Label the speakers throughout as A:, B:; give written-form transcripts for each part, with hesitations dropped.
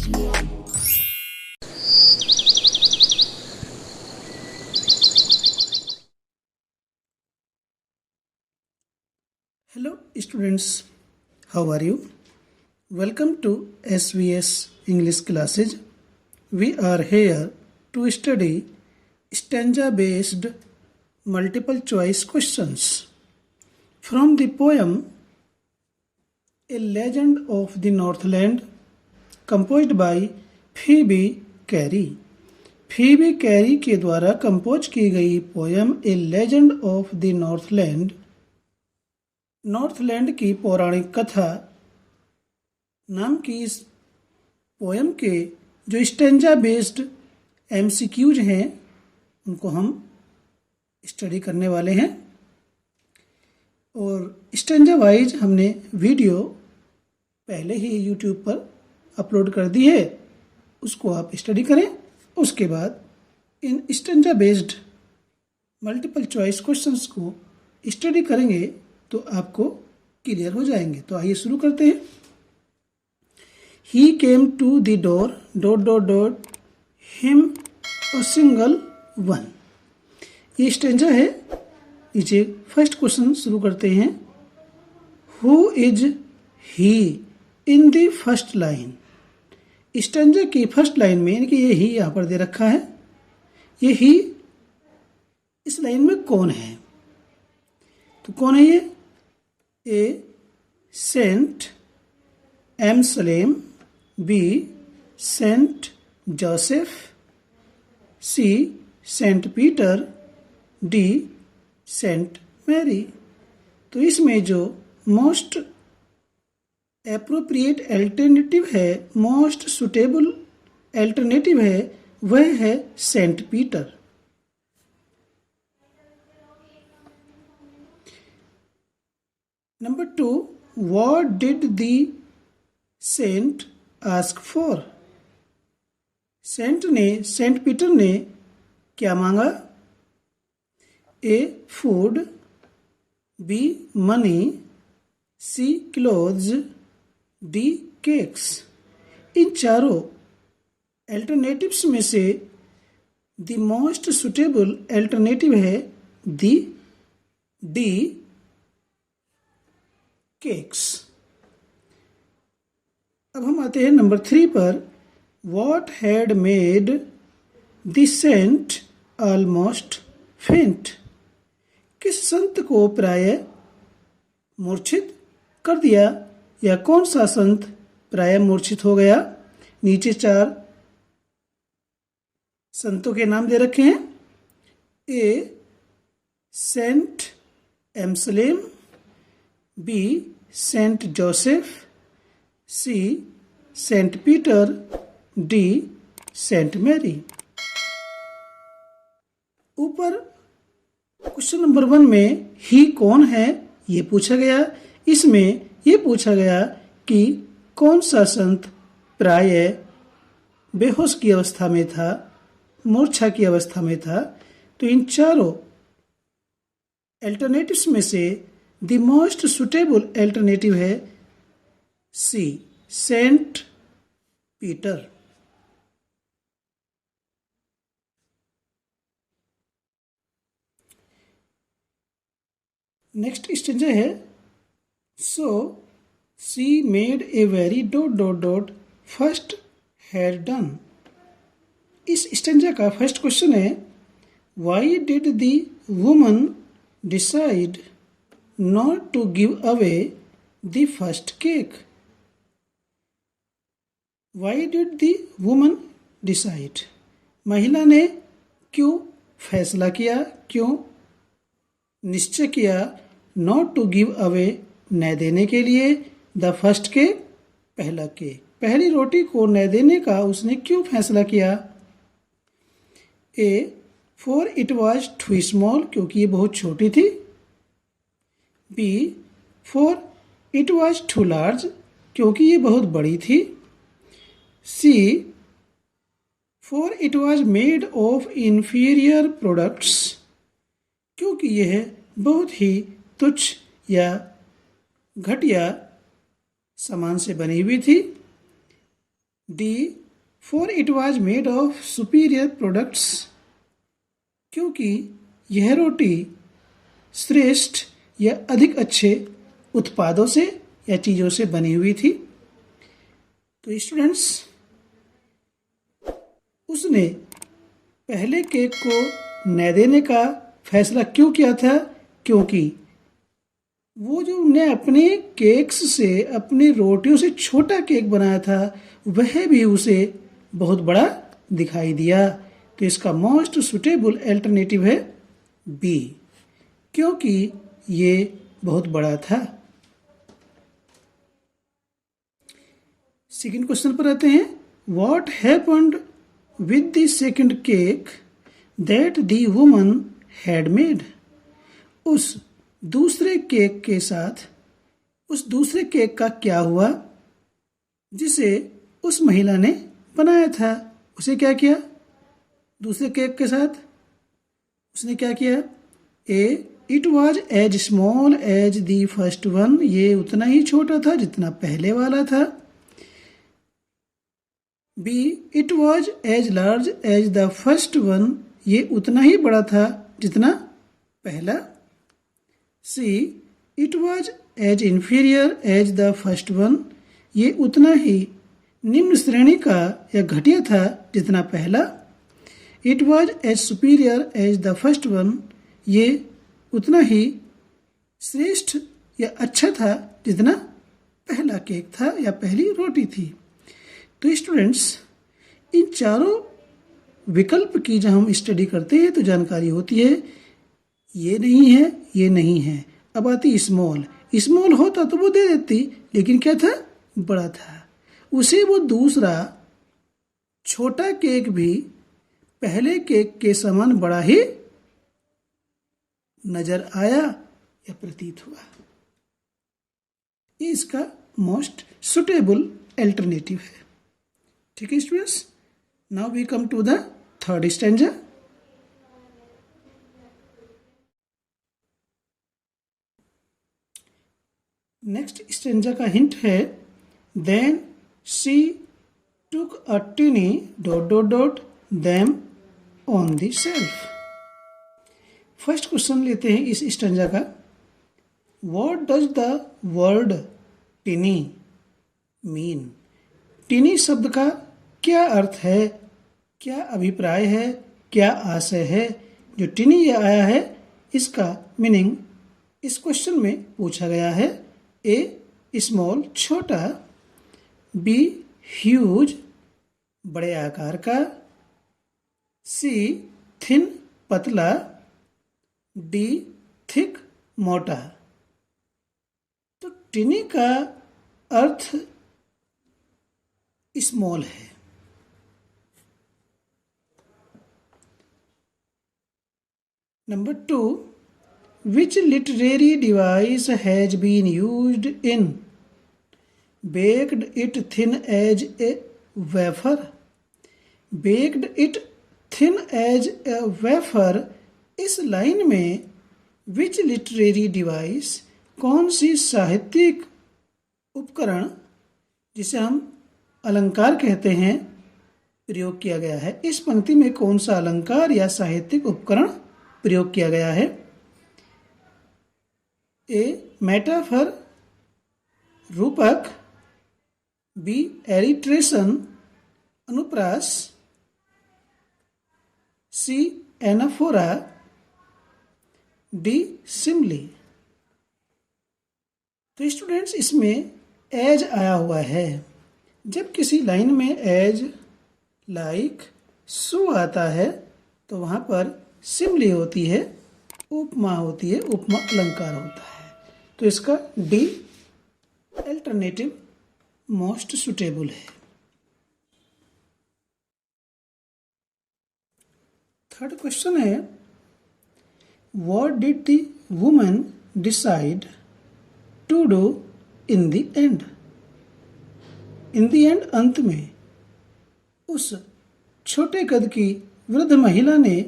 A: Hello students, how are you? Welcome to SVS English classes. We are here to study stanza based multiple choice questions from the poem A Legend of the Northland composed by Phoebe Cary. Phoebe Cary के द्वारा compose की गई poem A legend of the Northland, Northland की पौराणिक कथा नाम की इस पोयम के जो स्टेंजा बेस्ड MCQs हैं उनको हम स्टडी करने वाले हैं। और स्टेंजा वाइज हमने वीडियो पहले ही YouTube पर अपलोड कर दी है, उसको आप स्टडी करें। उसके बाद इन stanza based multiple choice questions को स्टडी करेंगे तो आपको क्लियर हो जाएंगे। तो आइए शुरू करते हैं। He came to the door ... him a single one। ये स्टेंजा है। नीचे फर्स्ट क्वेश्चन शुरू करते हैं। Who is he in the first line। Stanza की फर्स्ट लाइन में, यानी कि ये ही यहाँ पर दे रखा है, ये ही इस लाइन में कौन है? तो कौन है ये? A. Saint M. Salem, B. Saint Joseph, C. Saint Peter, D. Saint Mary। तो इसमें जो मोस्ट एप्रोप्रिएट अल्टरनेटिव है, मोस्ट सुटेबल अल्टरनेटिव है, वह है Saint Peter. Number 2, what did the saint ask for? Saint Peter ने क्या मांगा? A. food, B. money, C. clothes, D. cakes। इन चारों अल्टरनेटिव्स में से द मोस्ट सुटेबल अल्टरनेटिव है डी केक्स। अब हम आते हैं नंबर 3 पर। What had made the saint almost faint? किस संत को प्राय मूर्छित कर दिया, या कौन सा संत प्राय मूर्छित हो गया? नीचे 4 संतों के नाम दे रखे हैं। A. Saint Anselm, B. Saint Joseph, C. Saint Peter, D. Saint Mary. ऊपर क्वेश्चन नंबर 1 में ही कौन है ये पूछा गया। इसमें ये पूछा गया कि कौन सा संत प्राय बेहोश की अवस्था में था, मूर्छा की अवस्था में था। तो इन चारों अल्टरनेटिव्स में से द मोस्ट सुटेबल अल्टरनेटिव है C, Saint Peter. Next stanza है so she made a very ... first had done. इस स्टेंजा का फर्स्ट क्वेश्चन है why did the woman decide not to give away the first cake. Why did the woman decide, महिला ने क्यों फैसला किया, क्यों निश्चय किया नॉट टू गिव अवे, न देने के लिए, द फर्स्ट केक, पहला केक, पहली रोटी को न देने का उसने क्यों फैसला किया? A. For it was too small, क्योंकि ये बहुत छोटी थी। B. For it was too large, क्योंकि ये बहुत बड़ी थी। C. For it was made of inferior products, क्योंकि यह बहुत ही तुच्छ या घटिया सामान से बनी हुई थी। D. For it was made of superior products, क्योंकि यह रोटी श्रेष्ठ या अधिक अच्छे उत्पादों से या चीज़ों से बनी हुई थी। तो स्टूडेंट्स, उसने पहले केक को न देने का फैसला क्यों किया था? क्योंकि वो जो ने अपने केक्स से, अपनी रोटियों से छोटा केक बनाया था, वह भी उसे बहुत बड़ा दिखाई दिया। तो इसका मोस्ट सुटेबल अल्टरनेटिव है बी, क्योंकि ये बहुत बड़ा था। सेकंड क्वेश्चन पर आते हैं। What happened with the second cake that the woman had made? उस दूसरे केक के साथ उस दूसरे केक का क्या हुआ जिसे उस महिला ने बनाया था? उसे क्या किया? दूसरे केक के साथ उसने क्या किया? A, it was as small as the first one, ये उतना ही छोटा था जितना पहले वाला था। B, it was as large as the first one, ये उतना ही बड़ा था जितना पहला। C, it was as inferior as the first one, ये उतना ही निम्न श्रेणी का या घटिया था जितना पहला। It was as superior as the first one, ये उतना ही श्रेष्ठ या अच्छा था जितना पहला केक था या पहली रोटी थी। तो स्टूडेंट्स, इन चारों विकल्प की जब हम स्टडी करते हैं तो जानकारी होती है ये नहीं है, ये नहीं है। अब आती स्मॉल, स्मॉल होता तो वो दे देती, लेकिन क्या था? बड़ा था। उसे वो दूसरा छोटा केक भी पहले केक के समान बड़ा ही नजर आया या प्रतीत हुआ। ये इसका मोस्ट सुटेबल अल्टरनेटिव है। ठीक है students, now we come to the third stanza. Next stanza का हिंट है, then she took a tiny ... them on the shelf। First question लेते हैं इस स्टैंजा का। What does the word tiny mean? Tiny शब्द का क्या अर्थ है, क्या अभिप्राय है, क्या आशय है? जो टिनी ये आया है, इसका मीनिंग इस क्वेश्चन में पूछा गया है। ए, स्मॉल छोटा, बी, ह्यूज बड़े आकार का, सी, थिन पतला, डी, थिक मोटा। तो टिनी का अर्थ स्मॉल है। Number 2, which literary device has been used in baked it thin as a wafer? baked it thin as a wafer, इस लाइन में which literary device, कौन सी साहित्यिक उपकरण जिसे हम अलंकार कहते हैं प्रयोग किया गया है? इस पंक्ति में कौन सा अलंकार या साहित्यिक उपकरण प्रयोग किया गया है? ए, मेटाफर रूपक, बी, एरिट्रेशन अनुप्रास, सी, एनाफोरा, डी, सिमली। तो स्टूडेंट्स, इसमें एज आया हुआ है। जब किसी लाइन में एज, लाइक, सो आता है तो वहां पर सिमली होती है, उपमा होती है, उपमा अलंकार होता है। तो इसका डी अल्टरनेटिव मोस्ट सुटेबल है। थर्ड क्वेश्चन है, what did the woman decide to do in the end? In the end, अंत में, उस छोटे कद की वृद्ध महिला ने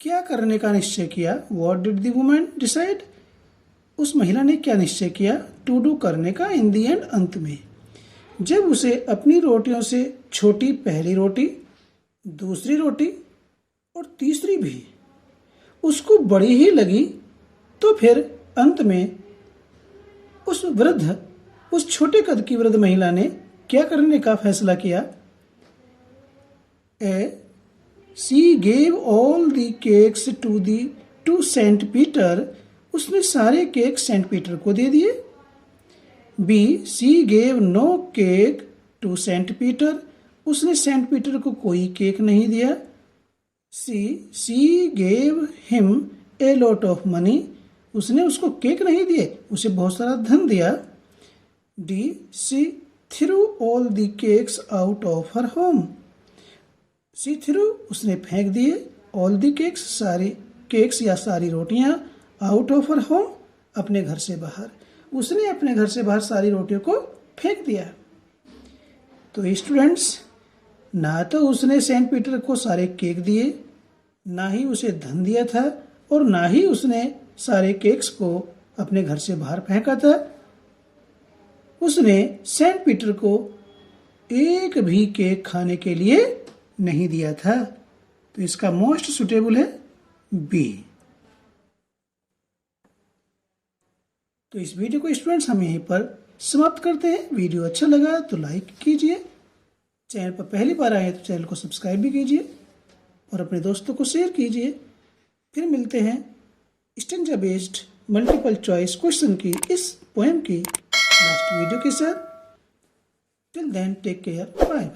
A: क्या करने का निश्चय किया? What did the woman decide, उस महिला ने क्या निश्चय किया? टू डू करने का, इन द एंड अंत में, जब उसे अपनी रोटियों से छोटी पहली रोटी, दूसरी रोटी और तीसरी भी उसको बड़ी ही लगी, तो फिर अंत में उस छोटे कद की वृद्ध महिला ने क्या करने का फैसला किया? She gave all the cakes to Saint Peter, उसने सारे केक सेंट पीटर को दे दिए। B, she gave no cake to Saint Peter, उसने सेंट पीटर को कोई केक नहीं दिया। C, she gave him a lot of money, उसने उसको केक नहीं दिए, उसे बहुत सारा धन दिया। D, she threw all the cakes out of her home, she threw उसने फेंक दिए, ऑल द केक्स सारी केक्स या सारी रोटियां, आउट ऑफ हर होम अपने घर से बाहर, उसने अपने घर से बाहर सारी रोटियों को फेंक दिया। तो स्टूडेंट्स, ना तो उसने सेंट पीटर को सारे केक दिए, ना ही उसे धन दिया था, और ना ही उसने सारे केक्स को अपने घर से बाहर फेंका था। उसने सेंट पीटर को एक भी केक खाने के लिए नहीं दिया था। तो इसका मोस्ट सुटेबल है बी। तो इस वीडियो को स्टूडेंट्स हम यहीं पर समाप्त करते हैं। वीडियो अच्छा लगा तो लाइक कीजिए, चैनल पर पहली बार आए तो चैनल को सब्सक्राइब भी कीजिए और अपने दोस्तों को शेयर कीजिए। फिर मिलते हैं stanza based multiple choice question की इस पोएम की लास्ट वीडियो के साथ। Till then take care, bye bye.